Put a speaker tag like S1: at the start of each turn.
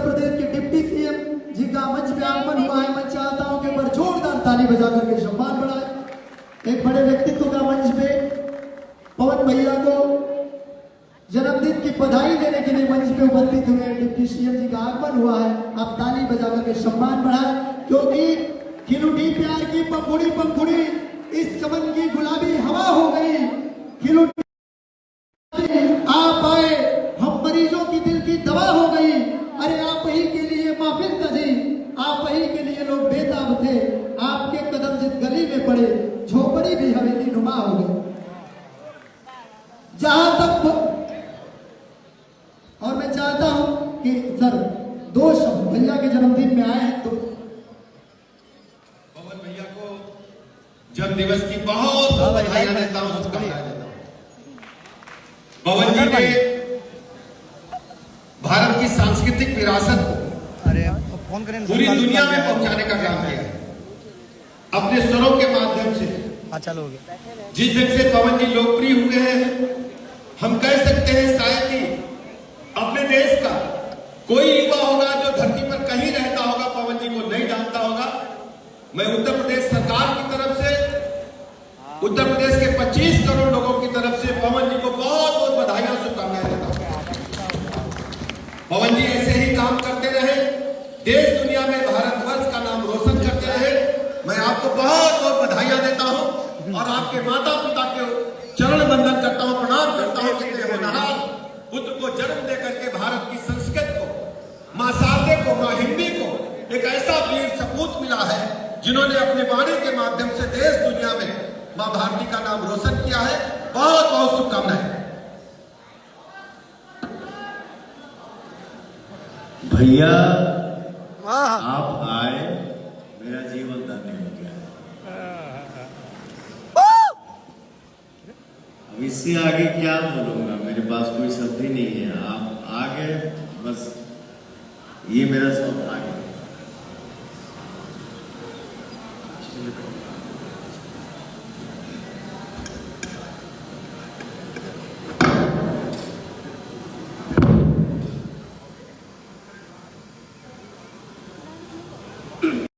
S1: प्रदेश के deputy CM जी का मंच पे आगमन हुआ है। मैं चाहता हूं कि एक बार जोरदार ताली बजा करके सम्मान बढ़ाए। एक बड़े व्यक्तित्व का मंच पे पवन भैया को जन्मदिन की बधाई देने के लिए मंच पे उपस्थित हुए डिप्टी सीएम जी का आगमन हुआ है। आप ताली बजा करके सम्मान बढ़ाए, क्योंकि खिलुटी प्यार की पंखुड़ी पंखुड़ी इस चमन की गुलाबी हवा हो गई। खिलुटी आप आए, हम मरीजों की दिल की दवा हो गई। अरे आप ही के लिए महफिल सजी, आप ही के लिए लोग बेताब थे। आपके कदम जिस गली में पड़े, झोपड़ी भी हवेली नुमा हो गई। जहां तक और मैं चाहता हूं कि सर दो शब्द भैया के जन्मदिन में आए हैं, तो
S2: पवन भैया को जन्म दिवस की बहुत बधाइयां देता हूं, शुभकामनाएं देता हूं। पवन जी ने भारत की सांस्कृतिक विरासत को पूरी दुनिया में पहुंचाने का काम किया है अपने स्वरों के माध्यम से।
S3: चलो हो गया।
S2: जिस दिन से पवन जी लोकप्रिय हुए हैं, हम कह सकते हैं शायद ही अपने देश का कोई युवा होगा जो धरती पर कहीं रहता होगा पवन जी को नहीं जानता होगा। मैं उत्तर प्रदेश सरकार की तरफ से, उत्तर प्रदेश के 25 करोड़ लोगों की तरफ से पवन जी को बहुत बहुत बधाइयां, शुभकामनाएं देता हूं। पवन जी ऐसे ही काम करते रहे, देश दुनिया में भारतवर्ष का नाम रोशन करते रहे। मैं आपको बहुत बहुत बधाइयां देता हूं और आपके माता पिता के चरण वंदन करता हूं, प्रणाम करता हूं कि होनहार पुत्र को जन्म देकर के भारत की संस्कृति को, मां शारदे को, मां हिंदी को एक ऐसा वीर सपूत मिला है जिन्होंने अपनी वाणी के माध्यम से देश दुनिया में मां भारती का नाम रोशन किया है। बहुत बहुत शुभकामनाएं।
S4: भैया आप आए, मेरा जीवन धन्य हो गया। अब इससे आगे क्या बोलूंगा, मेरे पास कोई शब्द ही नहीं है। आप आ गए, बस ये मेरा सब आ गया।